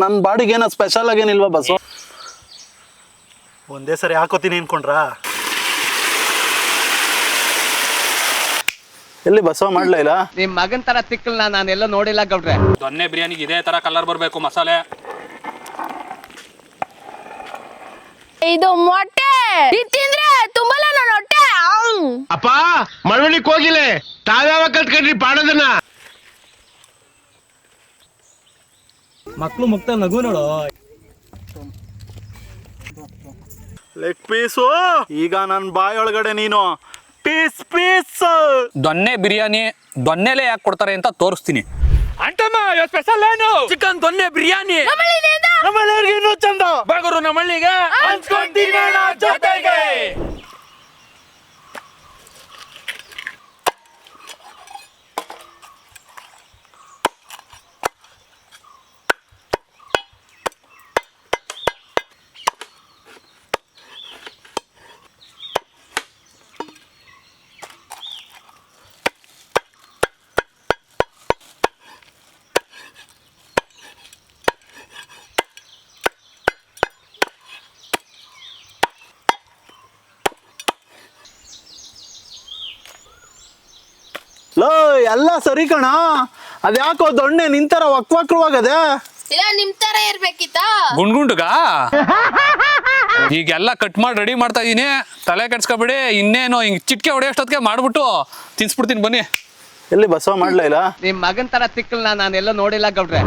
ನನ್ನ ಬಾಡಿಗೆ ಏನೋ ಸ್ಪೆಷಲ್ ಆಗೇನಿಲ್ವಾ ಬಸ್ಸು? ಒಂದೇ ಸರಿ ಹಾಕೋತೀನಿ ಅನ್ಕೊಂಡ್ರಾ? ಎಲ್ಲಿ ಬಸ್ಸು ಮಾಡ್ಲಾ ಇಲ್ಲ? ನಿಮ್ ಮಗನ್ ತರ ತಿಕ್ಕಲ್ನ ನಾನೆಲ್ಲ ನೋಡಿಲ್ಲ ಗೌಡ್ರೆ. ದೊನ್ನೆ ಬಿರಿಯಾನಿಗೆ ಇದೇ ತರ ಕಲರ್ ಬರಬೇಕು ಮಸಾಲೆ. ಇದು ಮೊಟ್ಟೆ ತಿಂದ್ರೆ ತುಂಬಲ್ಲ ನನ್ನ ಹೊಟ್ಟೆ. ಅಪ್ಪ ಮಳವಳ್ಳಿಗೆ ಹೋಗಿಲ್ಲ, ತಾವ್ಯಾವ ಕಲ್ತ್ಕೊಂಡ್ರಿ ಪಾಡೋದನ್ನ? ಮಕ್ಳು ಮುಕ್ತ ನಗು ನೋಡು. ಲೆಗ್ ಪೀಸು ಈಗ ನನ್ನ ಬಾಯೊಳಗಡೆ ನೀನು ಪೀಸ್ ಪೀಸ್. ದೊನ್ನೆ ಬಿರಿಯಾನಿ ದೊನ್ನೆಲೆ ಯಾಕೆ ಕೊಡ್ತಾರೆ ಅಂತ ತೋರಿಸ್ತೀನಿ. ಅಂತಮ್ಮ ಸ್ಪೆಷಲ್ ಏನು? ಚಿಕನ್ ದೊನ್ನೆ ಬಿರಿಯಾನಿ ನಮ್ಮಲ್ಲಿಗೆ ಇನ್ನೂ ಚಂದ. ಬಗರು ನಮ್ಮಳ್ಳಿಗೆ ಹಂಚ್ಕೊಂತೀನಿ ಜೊತೆಗೆ. ಲೋ ಎಲ್ಲ ಸರಿ ಕಣ, ಅದ್ಯಾಕೋ ದೊಣ್ಣೆ ನಿಂತರ ವಕ್ವಕ್ರವಾಗದೆ? ಇಲ್ಲ ನಿಮ್ ತರ ಇರ್ಬೇಕಿತ್ತ. ಗುಂಡ್ಗುಂಡ್ಗ ಈಗೆಲ್ಲ ಕಟ್ ಮಾಡಿ ರೆಡಿ ಮಾಡ್ತಾ ಇದೀನಿ, ತಲೆ ಕೆಡ್ಸ್ಕೊಬಿಡಿ. ಇನ್ನೇನು ಹಿಂಗ್ ಚಿಟ್ಕೆ ಹೊಡೆಯೋಷ್ಟೊತ್ತಿಗೆ ಮಾಡ್ಬಿಟ್ಟು ತಿನ್ಸ್ಬಿಡ್ತೀನಿ ಬನ್ನಿ. ಎಲ್ಲಿ ಬಸ್ಸು ಮಾಡ್ಲಾ ಇಲ್ಲ? ನಿಮ್ ಮಗನ್ ತರ ತಿಕ್ಕಲ್ನ ನಾನೆಲ್ಲ ನೋಡಿಲ್ಲ ಗೌಡ್ರೆ.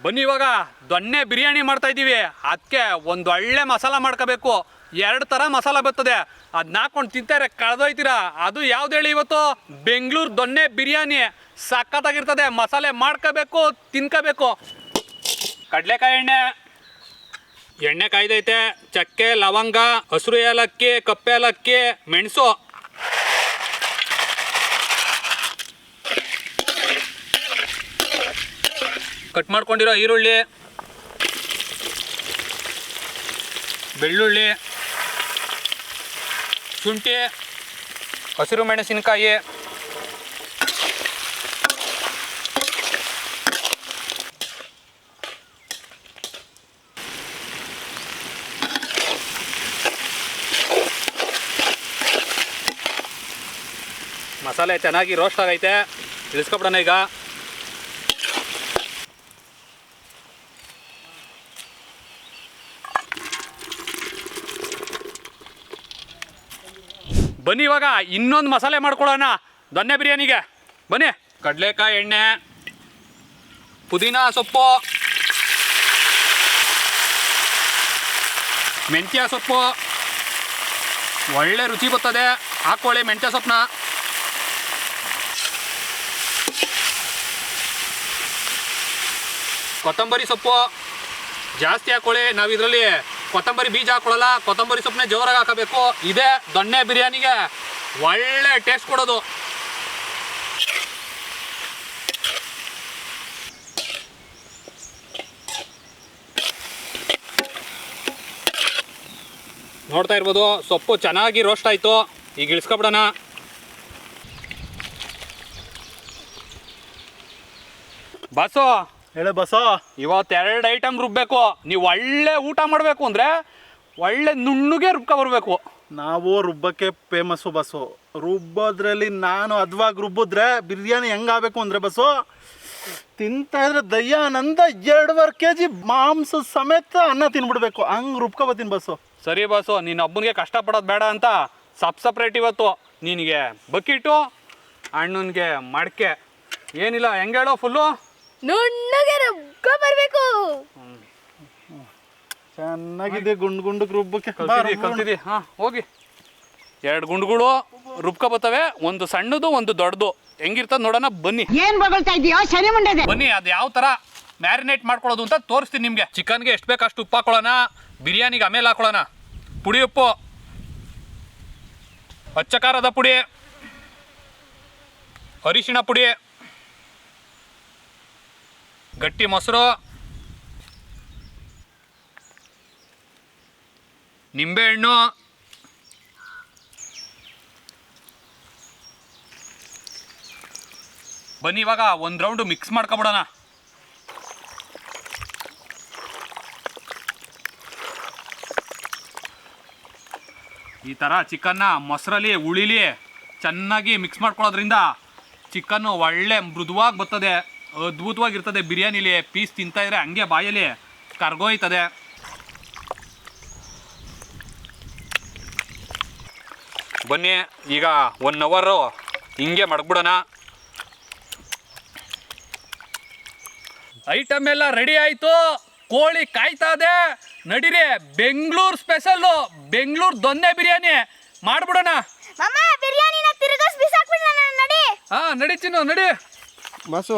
ಬನ್ನಿ, ಇವಾಗ ದೊನ್ನೆ ಬಿರಿಯಾನಿ ಮಾಡ್ತಾ ಇದ್ದೀವಿ. ಅದಕ್ಕೆ ಒಂದು ಒಳ್ಳೆ ಮಸಾಲ ಮಾಡ್ಕೋಬೇಕು. 2 ಥರ ಮಸಾಲ ಬರ್ತದೆ, ಅದನ್ನ ಹಾಕೊಂಡು ತಿಂತಾರೆ ಕಳೆದೋಯ್ತೀರಾ. ಅದು ಯಾವ್ದು ಹೇಳಿ, ಇವತ್ತು ಬೆಂಗಳೂರು ದೊನ್ನೆ ಬಿರಿಯಾನಿ ಸಖತ್ತಾಗಿರ್ತದೆ. ಮಸಾಲೆ ಮಾಡ್ಕೋಬೇಕು, ತಿನ್ಕೋಬೇಕು. ಕಡಲೆಕಾಯಿ ಎಣ್ಣೆ ಕಾಯ್ದೈತೆ. ಚಕ್ಕೆ, ಲವಂಗ, ಹಸಿರು ಏಲಕ್ಕಿ, ಕಪ್ಪೆ ಏಲಕ್ಕಿ, ಮೆಣಸು. ಕಟ್ ಮಾಡ್ಕೊಂಡಿರೋ ಈರುಳ್ಳಿ, ಬೆಳ್ಳುಳ್ಳಿ, ಶುಂಠಿ, ಹಸಿರು ಮೆಣಸಿನಕಾಯಿ, ಮಸಾಲೆ ಚೆನ್ನಾಗಿ ರೋಸ್ಟ್ ಆಗೈತೆ. ಇಳಿಸ್ಕೊಬಿಡೋಣ ಈಗ. ಬನ್ನಿ, ಇವಾಗ ಇನ್ನೊಂದು ಮಸಾಲೆ ಮಾಡ್ಕೊಳ್ಳೋಣ ದೊನ್ನೆ ಬಿರಿಯಾನಿಗೆ. ಬನ್ನಿ, ಕಡಲೆಕಾಯಿ ಎಣ್ಣೆ, ಪುದೀನ ಸೊಪ್ಪು, ಮೆಂತ್ಯ ಸೊಪ್ಪು, ಒಳ್ಳೆ ರುಚಿ ಬರ್ತದೆ. ಹಾಕೊಳ್ಳಿ ಮೆಂತ್ಯ ಸೊಪ್ಪನ್ನ. ಕೊತ್ತಂಬರಿ ಸೊಪ್ಪು ಜಾಸ್ತಿ ಹಾಕೊಳ್ಳಿ. ನಾವು ಇದರಲ್ಲಿ ಕೊತ್ತಂಬರಿ ಬೀಜ ಹಾಕೊಳ್ಳಲ್ಲ, ಕೊತ್ತಂಬರಿ ಸೊಪ್ಪನ್ನೇ ಜೋರಾಗಿ ಹಾಕಬೇಕು. ಇದೇ ದೊನ್ನೆ ಬಿರಿಯಾನಿಗೆ ಒಳ್ಳೆ ಟೇಸ್ಟ್ ಕೊಡೋದು. ನೋಡ್ತಾ ಇರ್ಬೋದು, ಸೊಪ್ಪು ಚೆನ್ನಾಗಿ ರೋಸ್ಟ್ ಆಯಿತು. ಈಗ ಇಳಿಸ್ಕೊಬಿಡೋಣ. ಬಾಸು ಹೇಳೆ ಬಸ್ಸು. ಇವತ್ತು 2 ಐಟಮ್ ರುಬ್ಬೇಕು. ನೀವು ಒಳ್ಳೆ ಊಟ ಮಾಡಬೇಕು ಅಂದರೆ ಒಳ್ಳೆ ನುಣ್ಣಗೆ ರುಬ್ಕೊ ಬರಬೇಕು. ನಾವು ರುಬ್ಬಕ್ಕೆ ಫೇಮಸ್ಸು ಬಸ್ಸು. ರುಬ್ಬೋದ್ರಲ್ಲಿ ನಾನು ಅದ್ವಾಗಿ ರುಬ್ಬಿದ್ರೆ ಬಿರಿಯಾನಿ ಹೆಂಗಾಗಬೇಕು ಅಂದರೆ ಬಸ್ಸು, ತಿಂತಾ ಇದ್ರೆ ದಯ್ಯಾನಂದ 2.5 kg ಮಾಂಸ ಸಮೇತ ಅನ್ನ ತಿನ್ಬಿಡ್ಬೇಕು, ಹಂಗೆ ರುಬ್ಕೊಬತ್ತೀನಿ ಬಸ್ಸು. ಸರಿ ಬಾಸು, ನೀನು ಒಬ್ಬನಿಗೆ ಕಷ್ಟಪಡೋದು ಬೇಡ ಅಂತ ಸಪ್ರೇಟ್ ಇವತ್ತು ನಿನಗೆ ಬಕೀಟು ಅಣ್ಣನಿಗೆ ಮಡಕೆ ಏನಿಲ್ಲ ಹೆಂಗೆ ಹೇಳೋ ಫುಲ್ಲು ನುಣ್ಣಗೆ ರುಬ್ಕೊ ಬರ್ಬೇಕು. ಚೆನ್ನಾಗಿದೆ ಗುಂಡು ರುಬ್ಬಕ್ಕೆ. ಕಲ್ತಿದಿ ಹಾಂ ಹೋಗಿ 2 ಗುಂಡುಗಳು ರುಬ್ಕೊ ಬರ್ತವೆ, ಒಂದು ಸಣ್ಣದು ಒಂದು ದೊಡ್ಡದು. ಹೆಂಗಿರ್ತದೆ ನೋಡೋಣ ಬನ್ನಿ. ಏನ್ ಬಗಳ್ತಾ ಇದೀಯೋ ಶನಿ ಮುಂಡೆ? ಬನ್ನಿ ಅದು ಯಾವ ಥರ ಮ್ಯಾರಿನೇಟ್ ಮಾಡ್ಕೊಳ್ಳೋದು ಅಂತ ತೋರಿಸ್ತೀನಿ ನಿಮಗೆ. ಚಿಕನ್ಗೆ ಎಷ್ಟು ಬೇಕು ಅಷ್ಟು ಉಪ್ಪು ಹಾಕೊಳ್ಳೋಣ, ಬಿರಿಯಾನಿಗೆ ಆಮೇಲೆ ಹಾಕೊಳ್ಳೋಣ. ಪುಡಿ ಉಪ್ಪು, ಅಚ್ಚ ಖಾರದ ಪುಡಿ, ಅರಿಶಿಣ ಪುಡಿ, ಗಟ್ಟಿ ಮೊಸರು, ನಿಂಬೆಹಣ್ಣು, ಬನ್ನಿ ಇವಾಗ ಒಂದು ರೌಂಡು ಮಿಕ್ಸ್ ಮಾಡ್ಕೊಬಿಡೋಣ. ಈ ಥರ ಚಿಕನ್ನ ಮೊಸರಲ್ಲಿ ಉಳಿಲಿ ಚೆನ್ನಾಗಿ ಮಿಕ್ಸ್ ಮಾಡ್ಕೊಳ್ಳೋದ್ರಿಂದ ಚಿಕನ್ನು ಒಳ್ಳೆ ಮೃದುವಾಗಿ ಬರ್ತದೆ, ಅದ್ಭುತವಾಗಿರ್ತದೆ. ಬಿರಿಯಾನಿಲಿ ಪೀಸ್ ತಿಂತಾಯಿದ್ರೆ ಹಂಗೆ ಬಾಯಲ್ಲಿ ಕರ್ಗೋಯ್ತದೆ. ಬನ್ನಿ ಈಗ 1 ಅವರು ಹಿಂಗೆ ಮಡಗ್ಬಿಡೋಣ. ಐಟಮ್ ಎಲ್ಲ ರೆಡಿ ಆಯಿತು, ಕೋಳಿ ಕಾಯ್ತಾ ಇದೆ. ನಡೀರಿ, ಬೆಂಗಳೂರು ಸ್ಪೆಷಲ್ಲು, ಬೆಂಗಳೂರು ದೊನ್ನೆ ಬಿರಿಯಾನಿ ಮಾಡ್ಬಿಡೋಣ. ಮಮ್ಮ ಬಿರಿಯಾನಿನ ತಿರುಗಿಸ್ ಬಿಸಾಕ್ಬಿಡೋಣ ನಡಿ. ನಡಿ ಚಿನ್ನು ನಡಿ.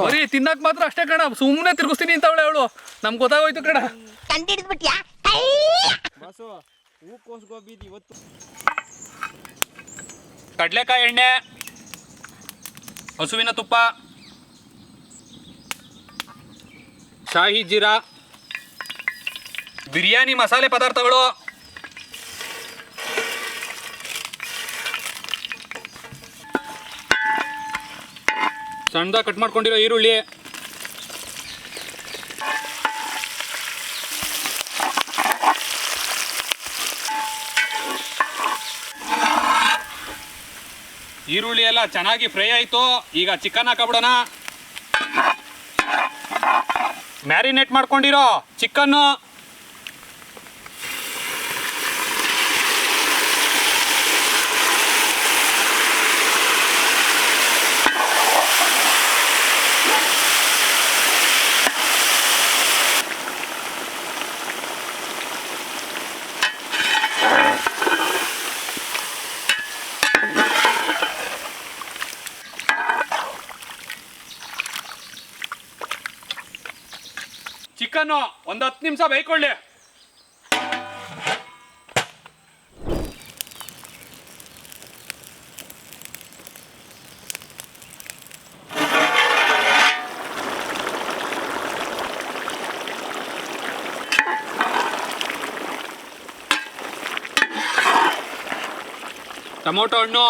ಬರೀ ತಿನ್ನಕ್ ಮಾತ್ರ ಅಷ್ಟೇ ಕಣ, ಸುಮ್ಮನೆ ತಿರುಗಿಸ್ತೀನಿ ಅಂತವಳೆ ಅವಳು. ನಮ್ಗೆ ಗೊತ್ತಾಗೋಯ್ತು ಕಣ. ಕಂಡಿಡ್ಬಿಟ್ಯಾ? ಕಡಲೆಕಾಯಿ ಎಣ್ಣೆ, ಹಸುವಿನ ತುಪ್ಪ, ಶಾಹಿ ಜೀರಾ, ಬಿರಿಯಾನಿ ಮಸಾಲೆ ಪದಾರ್ಥಗಳು, ಸಣ್ಣದಾಗಿ ಕಟ್ ಮಾಡ್ಕೊಂಡಿರೋ ಈರುಳ್ಳಿ, ಈರುಳ್ಳಿ ಎಲ್ಲ ಚೆನ್ನಾಗಿ ಫ್ರೈ ಆಯಿತು. ಈಗ ಚಿಕನ್ ಹಾಕಬಿಡೋಣ. ಮ್ಯಾರಿನೇಟ್ ಮಾಡ್ಕೊಂಡಿರೋ ಚಿಕನ್ನು, ಚಿಕನ್ನು ಒಂದು 10 ನಿಮಿಷ ಬೇಯ್ಕೊಳ್ಳಿ. ಟೊಮೊಟೊ ಹಣ್ಣು,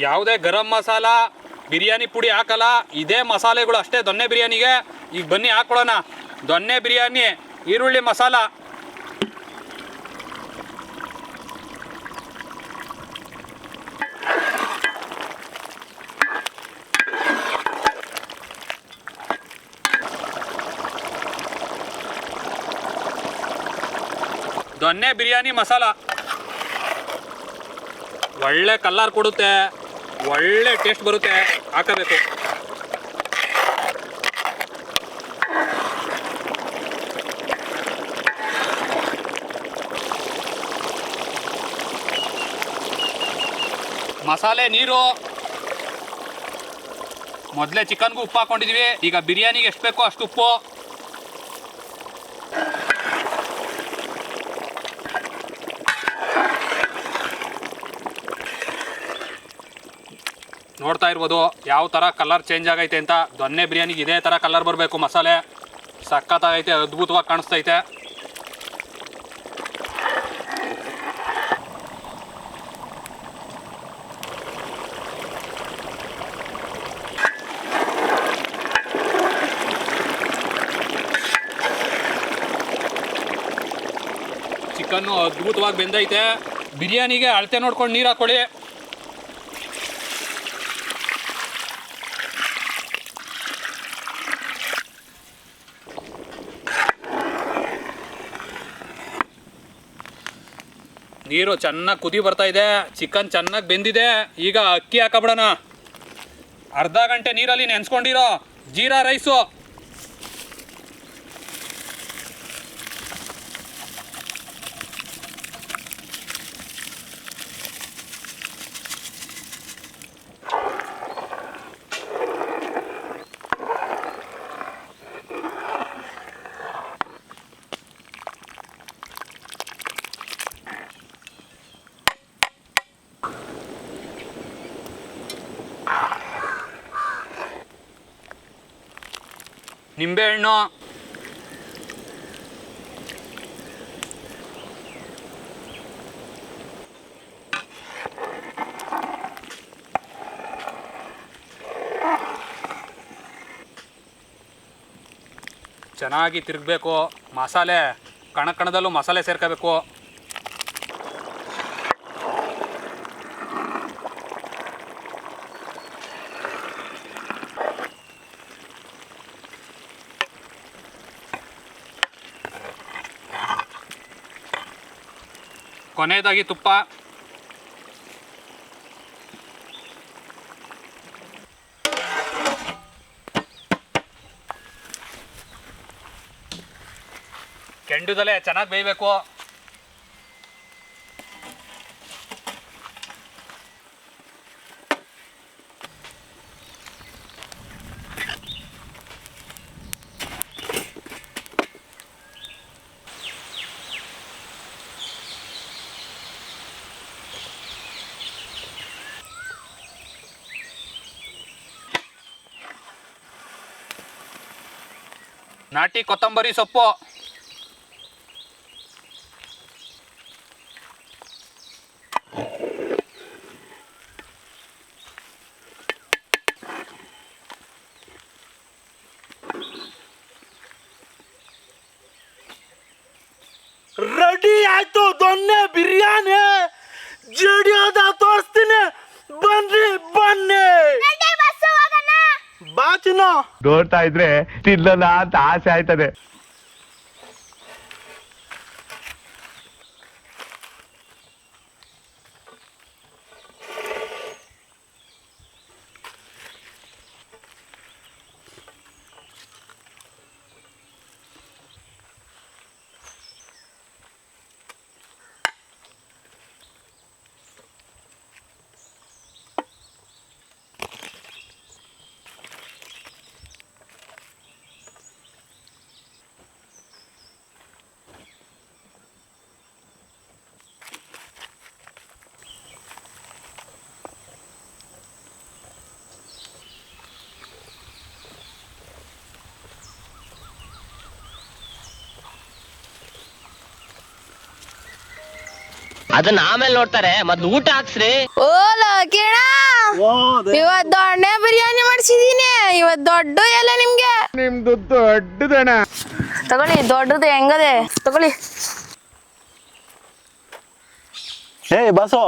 ಯಾವುದೇ ಗರಂ ಮಸಾಲ ಬಿರಿಯಾನಿ ಪುಡಿ ಹಾಕಲ್ಲ, ಇದೇ ಮಸಾಲೆಗಳು ಅಷ್ಟೇ ದೊನ್ನೆ ಬಿರಿಯಾನಿಗೆ. ಈಗ ಬನ್ನಿ ಹಾಕೊಳ್ಳೋಣ. ದೊನ್ನೆ ಬಿರಿಯಾನಿ ಈರುಳ್ಳಿ ಮಸಾಲ, ದೊನ್ನೆ ಬಿರಿಯಾನಿ ಮಸಾಲ ಒಳ್ಳೆ ಕಲರ್ ಕೊಡುತ್ತೆ, ಒಳ್ಳೆ ಟೇಸ್ಟ್ ಬರುತ್ತೆ, ಹಾಕಬೇಕು. ಮಸಾಲೆ ನೀರು, ಮೊದಲೇ ಚಿಕನ್ಗೂ ಉಪ್ಪು ಹಾಕೊಂಡಿದ್ದೀವಿ. ಈಗ ಬಿರಿಯಾನಿಗೆ ಎಷ್ಟು ಬೇಕೋ ಅಷ್ಟು ಉಪ್ಪು, ನೋಡ್ತಾ ಇರ್ಬೋದು ಯಾವ ಥರ ಕಲರ್ ಚೇಂಜ್ ಆಗೈತೆ ಅಂತ. ದೊನ್ನೆ ಬಿರಿಯಾನಿಗೆ ಇದೇ ಥರ ಕಲರ್ ಬರಬೇಕು. ಮಸಾಲೆ ಸಖತ್ತಾಗೈತೆ, ಅದ್ಭುತವಾಗಿ ಕಾಣಿಸ್ತೈತೆ. ಚಿಕನ್ನು ಅದ್ಭುತವಾಗಿ ಬೆಂದೈತೆ. ಬಿರಿಯಾನಿಗೆ ಅಳತೆ ನೋಡ್ಕೊಂಡು ನೀರು ಹಾಕ್ಕೊಳ್ಳಿ. ನೀರು ಚೆನ್ನಾಗಿ ಕುದಿ ಬರ್ತಾ ಇದೆ, ಚಿಕನ್ ಚೆನ್ನಾಗಿ ಬೆಂದಿದೆ. ಈಗ ಅಕ್ಕಿ ಹಾಕಬಿಡೋಣ. ಅರ್ಧ ಗಂಟೆ ನೀರಲ್ಲಿ ನೆನೆಸ್ಕೊಂಡಿರೋ ಜೀರಾ ರೈಸು, ನಿಂಬೆಹಣ್ಣು, ಚೆನ್ನಾಗಿ ತಿರುಗಬೇಕು. ಮಸಾಲೆ ಕಣದಲ್ಲೂ ಮಸಾಲೆ ಸೇರ್ಕೋಬೇಕು. ಕೊನೆಯದಾಗಿ ತುಪ್ಪ. ಕೆಂಡುದಲ್ಲೇ ಚೆನ್ನಾಗಿ ಬೇಯಬೇಕು. ನಾಟಿ ಕೊತ್ತಂಬರಿ ಸೊಪ್ಪು, ರೆಡಿ ಆಯ್ತು ದೊನ್ನೆ ಬಿರಿಯಾನಿ. ಜಡಿಯೋದ ತೋರಿಸ್ತೀನಿ, ಬನ್ನಿ ಬನ್ನಿ. ನಡಿ ಬಸ್ಸು ಹೋಗೋಣ. ಬಾ ಚಿನ್ನು. ನೋಡ್ತಾ ಇದ್ರೆ ತಿನ್ನಲ್ಲ ಅಂತ ಆಸೆ ಆಯ್ತದೆ. ಅದನ್ನ ಆಮೇಲೆ ನೋಡ್ತಾರೆ, ಮೊದ್ಲು ಊಟ ಹಾಕ್ಸ್ರಿ. ಓಲ ಕಿಣ, ಇವತ್ ದೊಡ್ಡ ಬಿರಿಯಾನಿ ಮಾಡ್ಸಿದೀನಿ. ಇವತ್ ದೊಡ್ಡ ಎಲ್ಲ ನಿಮ್ಗೆ. ನಿಮ್ದು ದೊಡ್ಡದಣ. ತಗೊಳ್ಳಿ, ದೊಡ್ಡದು ಹೆಂಗದೆ ತಗೊಳ್ಳಿ. ಏ ಬಸೋ,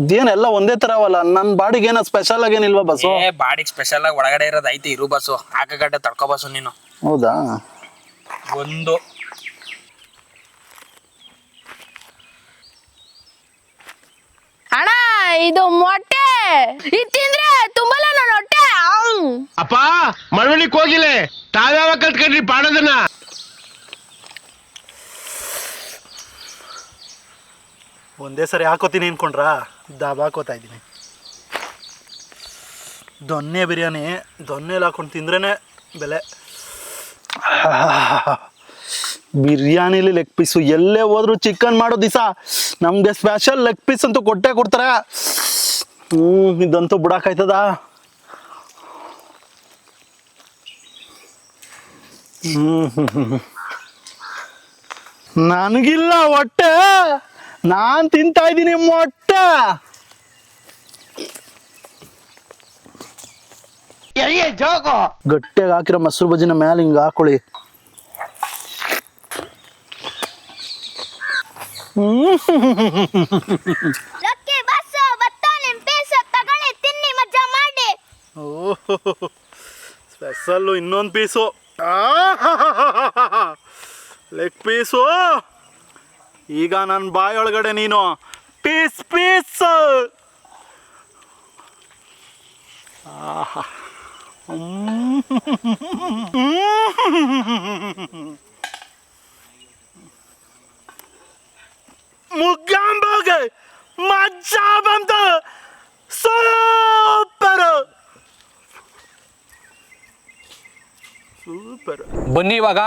ಇದೇನೆಲ್ಲ ಒಂದೇ ತರ ಅವಲ್ಲ. ನನ್ನ ಬಾಡಿಗೆ ಏನೋ ಸ್ಪೆಷಲ್ ಆಗೇನಿಲ್ವಾ ಬಸೋ? ಬಾಡಿಗೆ ಸ್ಪೆಷಲ್ ಆಗಿ ಒಳಗಡೆ ಇರೋದು ಐತಿ. ಇರು ಬಸ್ಸು, ಹಾಕಗಡ್ಡೆ ತಡ್ಕೋ ಬಸ್ಸು ನೀನು. ಹೌದಾ? ಒಂದು ಅಣ್ಣ, ಇದು ಮೊಟ್ಟೆ. ಇದು ತಿಂದ್ರೆ ತುಂಬಲ್ಲ ನನ್ನ ಹೊಟ್ಟೆ. ಅಪ್ಪ ಮಳವಳ್ಳಿಕ್ ಹೋಗಿಲೆ, ತಾವ್ಯಾವ ಕಲ್ತ್ಕೊಂಡ್ರಿ ಪಾಡೋದನ್ನ? ಒಂದೇ ಸರಿ ಹಾಕೋತೀನಿ ಅನ್ಕೊಂಡ್ರಾ? ಹಾಕೋತಾ ಇದ್ದೀನಿ. ದೊನ್ನೆ ಬಿರಿಯಾನಿ ದೊನ್ನೆಲಿ ಹಾಕೊಂಡು ತಿಂದ್ರೇ ಬೆಲೆ. ಬಿರಿಯಾನಿಲಿ ಲೆಗ್ ಪೀಸು. ಎಲ್ಲೇ ಹೋದ್ರು ಚಿಕನ್ ಮಾಡೋ ದಿವಸ ನಮ್ಗೆ ಸ್ಪೆಷಲ್ ಲೆಗ್ ಪೀಸ್ ಅಂತೂ ಕೊಟ್ಟೆ ಕೊಡ್ತಾರೆ. ಇದಂತೂ ಬಿಡಾಕಾಯ್ತದ? ನನಗಿಲ್ಲ ಹೊಟ್ಟೆ, ನಾನ್ ತಿಂತಾ ಇದ್ದೀನಿ ಮೊಟ್ಟೆ. ಗಟ್ಟಿಯಾಗಿ ಹಾಕಿರೋ ಮೊಸರು ಬಜ್ಜಿನ ಮೇಲೆ ಹಿಂಗ ಹಾಕೊಳ್ಳಿ. ಲಕ್ಕಿ ಬಸ್ಸು ಬತ್ತಾನೆ ಪೀಸು ತಗೊಳ್ಳಿ, ತಿನ್ನಿ ಮಜಾ ಮಾಡಿ. ಓಹೋ, ಸ್ಪೆಷಲ್ಲು ಇನ್ನೊಂದು ಪೀಸು. ಲೆಗ್ ಪೀಸು ಈಗ ನನ್ನ ಬಾಯೊಳಗಡೆ ನೀನು ಪೀಸ್ ಪೀಸ್. ಮುಗ್ಗಾಂಬೋಗೆ ಮಜಾ ಬಂತು, ಸೂಪರ್ ಸೂಪರ್. ಬನ್ನಿ ಇವಾಗ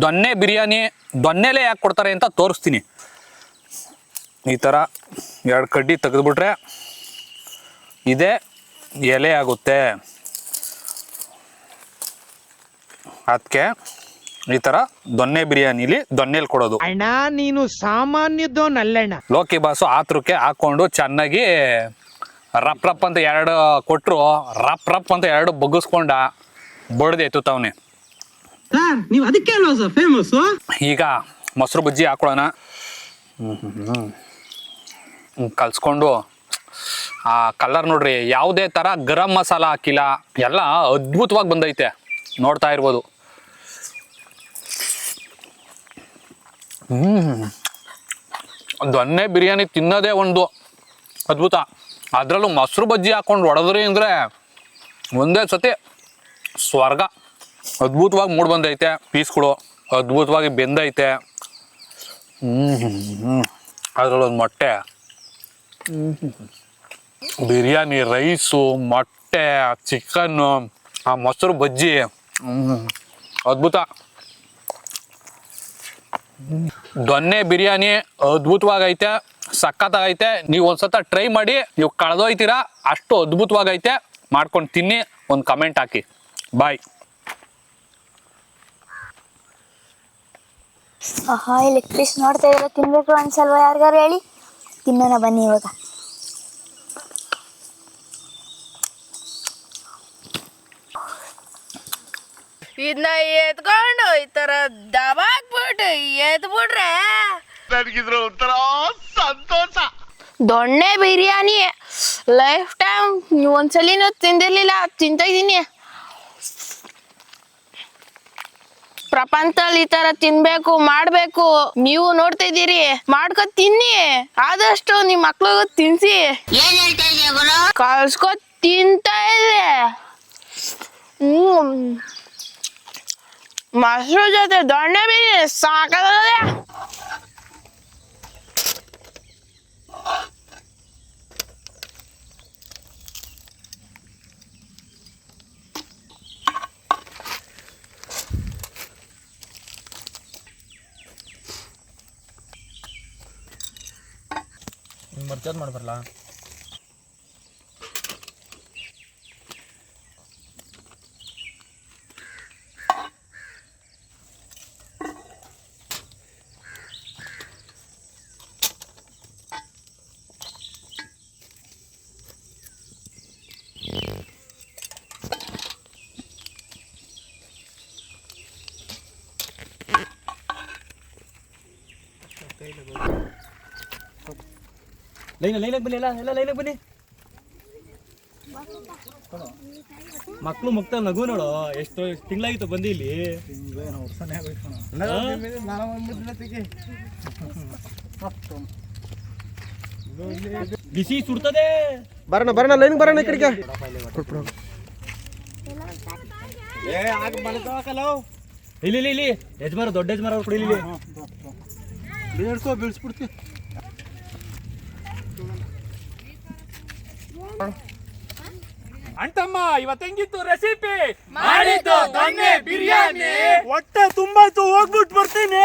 ದೊನ್ನೆ ಬಿರಿಯಾನಿ ದೊನ್ನೆಲೆ ಯಾಕೆ ಕೊಡ್ತಾರೆ ಅಂತ ತೋರಿಸ್ತೀನಿ. ಈ ಥರ 2 ಕಡ್ಡಿ ತೆಗೆದುಬಿಟ್ರೆ ಇದೇ ಎಲೆ ಆಗುತ್ತೆ. ಅದಕ್ಕೆ ಈ ಥರ ದೊನ್ನೆ ಬಿರಿಯಾನಿಲಿ ದೊನ್ನೆಲಿ ಕೊಡೋದು. ಅಣ್ಣ ನೀನು ಸಾಮಾನ್ಯದೋನಲ್ಲಣ್ಣ. ಲೋಕಿ ಬಾಸು ಆತ್ರಕ್ಕೆ ಹಾಕ್ಕೊಂಡು ಚೆನ್ನಾಗಿ ರಪ್ ರಪ್ ಅಂತ 2 ಕೊಟ್ಟರು, ರಪ್ ರಪ್ ಅಂತ 2 ಬಗ್ಗಿಸ್ಕೊಂಡ ಬಡ್ದು ಎತ್ತುತ್ತವನೆ. ನೀವು ಅದಕ್ಕೆ ಅಲ್ವಾ ಸರ್ ಫೇಮಸ್? ಈಗ ಮೊಸರು ಬಜ್ಜಿ ಹಾಕೊಳ್ಳೋಣ. ಕಲ್ಸ್ಕೊಂಡು ಆ ಕಲರ್ ನೋಡ್ರಿ, ಯಾವುದೇ ಥರ ಗರಂ ಮಸಾಲ ಹಾಕಿಲ್ಲ, ಎಲ್ಲ ಅದ್ಭುತವಾಗಿ ಬಂದೈತೆ, ನೋಡ್ತಾ ಇರ್ಬೋದು. ದೊನ್ನೆ ಬಿರಿಯಾನಿ ತಿನ್ನೋದೇ ಒಂದು ಅದ್ಭುತ. ಅದರಲ್ಲೂ ಮೊಸರು ಬಜ್ಜಿ ಹಾಕೊಂಡು ಹೊಡೆದ್ರಿ ಅಂದರೆ ಒಂದೇ ಸತಿ ಸ್ವರ್ಗ. ಅದ್ಭುತವಾಗಿ ಮೂಡ್ ಬಂದೈತೆ, ಪೀಸ್ಗಳು ಅದ್ಭುತವಾಗಿ ಬೆಂದೈತೆ. ಅದರಲ್ಲೊಂದು ಮೊಟ್ಟೆ, ಬಿರಿಯಾನಿ ರೈಸು, ಮೊಟ್ಟೆ, ಚಿಕನ್ನು, ಆ ಮೊಸರು ಬಜ್ಜಿ, ಅದ್ಭುತ. ದೊನ್ನೆ ಬಿರಿಯಾನಿ ಅದ್ಭುತವಾಗೈತೆ, ಸಖತ್ತಾಗೈತೆ. ನೀವು ಒಂದ್ಸತ ಟ್ರೈ ಮಾಡಿ, ನೀವು ಕಳೆದೋಯ್ತೀರಾ, ಅಷ್ಟು ಅದ್ಭುತವಾಗೈತೆ. ಮಾಡ್ಕೊಂಡು ತಿನ್ನಿ, ಒಂದು ಕಮೆಂಟ್ ಹಾಕಿ. ಬಾಯ್. ಆಹಾ, ಈ ಲೆಗ್ ಪೀಸ್ ನೋಡ್ತಾ ಇದ್ರೆ ತಿನ್ಬೇಕು ಅನ್ಸಲ್ವಾ ಯಾರಿಗಾರು ಹೇಳಿ? ತಿನ್ನೋಣ ಬನ್ನಿ ಇವಾಗ. ಇದನ್ನ ಎತ್ಕೊಂಡು ಈ ತರ ದಬಾಕ್ಬಿಟ್ಟು ಎದ್ಬಿಟ್ರೆ ನನಗಿದ್ರ ಒಂಥರ ಸಂತೋಷ. ದೊಣ್ಣೆ ಬಿರಿಯಾನಿ ಲೈಫ್ ಟೈಮ್ ಒಂದ್ಸಲಿನೂ ತಿಂದಿರ್ಲಿಲ್ಲ, ತಿಂತ ಇದೀನಿ. ಪ್ರಪಂಚದಲ್ಲಿ ಈ ತರ ತಿನ್ಬೇಕು ಮಾಡ್ಬೇಕು. ನೀವು ನೋಡ್ತಾ ಇದ್ದೀರಿ, ಮಾಡ್ಕೊ ತಿನ್ನಿ. ಆದಷ್ಟು ನಿಮ್ ಮಕ್ಳಿಗೂ ತಿನ್ಸಿ. ಏನ್ ಹೇಳ್ತಾ ಇದೀಯ ಗುರು? ಕಳ್ಸ್ಕೊ ತಿಂತಾ ಇದೆ. ಮೊಸರು ಜೊತೆ ದೊಣ್ಣೆ ಬಿರಿಯಾನಿ ಸಾಕಾಗದೆ. ಮರ್ಚಾದ್ ಮಾಡ್ಬರಲ್ಲ. ಲೈನಾಗ ಬನ್ನಿ, ಎಲ್ಲ ಲೈನಾಗ ಬನ್ನಿ. ಮಕ್ಳು ಮುಕ್ತ ನಗು ನೋಡು, ಎಷ್ಟು ತಿಂಗಳಾಗಿತ್ತು ಬಂದು ಇಲ್ಲಿ. ಬಿಸಿ ಸುಡ್ತದೆ. ಬರೋಣ ಲೈನ್ ಬರೋಣ ಈ ಕಡೆಗೆ. ಇಲ್ಲಿ ಯಜಮಾನ, ದೊಡ್ಡ ಯಜಮಾನ ಅವ್ರು ಕೊಡಿ. ಬೀಳ್ಸ್ಬಿಡ್ತಿ. ಅಂತಮ್ಮ ಇವತ್ತು ಹೆಂಗಿತ್ತು ರೆಸಿಪಿ? ಮಾಡಿದ್ದು ದೊನ್ನೆ ಬಿರಿಯಾನಿ. ಹೊಟ್ಟೆ ತುಂಬಾಯ್ತು, ಹೋಗ್ಬಿಟ್ಟು ಬರ್ತೀನಿ.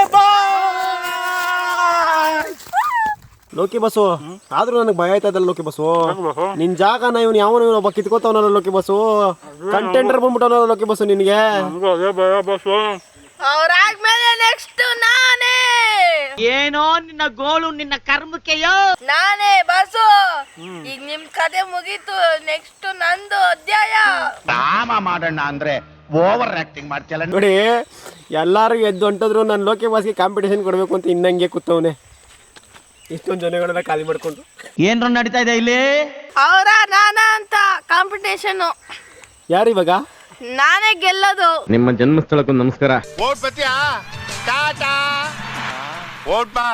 ಲೋಕಿ ಬಸ್ಸು, ಆದ್ರೂ ನನಗೆ ಭಯ ಆಯ್ತದಲ್ಲ ಲೋಕಿ ಬಸ್ಸು. ನಿನ್ ಜಾಗನ ಇವನು ಯಾವನು ಒಬ್ಬ ಕಿತ್ಕೋತಾವನಲ್ಲ ಲೋಕಿ ಬಸ್ಸು. ಕಂಟೆಂಡರ್ ಬಂದ್ಬಿಟ್ಟವನಲ್ಲ ಲೋಕಿ ಬಸ್ಸು ನಿನ್ಗೆ. ಅವ್ರಾದ್ಮೇಲೆ ನೆಕ್ಸ್ಟ್ ನಾನೇ. ಏನೋ ನಿನ್ನ ಗೋಳು, ನಿನ್ನ ಕರ್ಮಕ್ಕೆಯೋ. ನಾನೇ ಬಸ್ಸು. ಈಗ ನಿಮ್ ಕತೆ ಮುಗೀತು, ನೆಕ್ಸ್ಟ್ ನಂದು ಅಧ್ಯಾಯ. ರಾಮ ಮಾಡೋಣ ಅಂದ್ರೆ ಓವರ್ ಆಕ್ಟಿಂಗ್ ಮಾಡ್ತಿಯಲ್ಲ ನೋಡಿ, ಎಲ್ಲಾರು ಎದ್ದು ಹೊಂಟಿದ್ರು ನಾನು ಲೋಕಿ ಬಾಸ್ಗೆ ಕಾಂಪಿಟೇಷನ್ ಕೊಡ್ಬೇಕು ಅಂತ ಇನ್ನಂಗೆ ಕೂತವನೆ. ಇಷ್ಟೊಂದು ಜನಗಳನ್ನ ಖಾಲಿ ಮಾಡ್ಕೊಂಡು ಏನ್ರ ನಡೀತಾ ಇದೆ ಇಲ್ಲಿ? ಅವರ ನಾನ ಅಂತ ಕಾಂಪಿಟೇಷನ್. ಯಾರಿವಾಗ ನಾನೇ ಗೆಲ್ಲೋದು. ನಿಮ್ಮ ಜನ್ಮಸ್ಥಳಕ್ಕೂ ನಮಸ್ಕಾರ. ಓಟ್ ಬತ್ತೀಯಾ? ಟಾಟಾ. ಓಟ್ ಬಾ.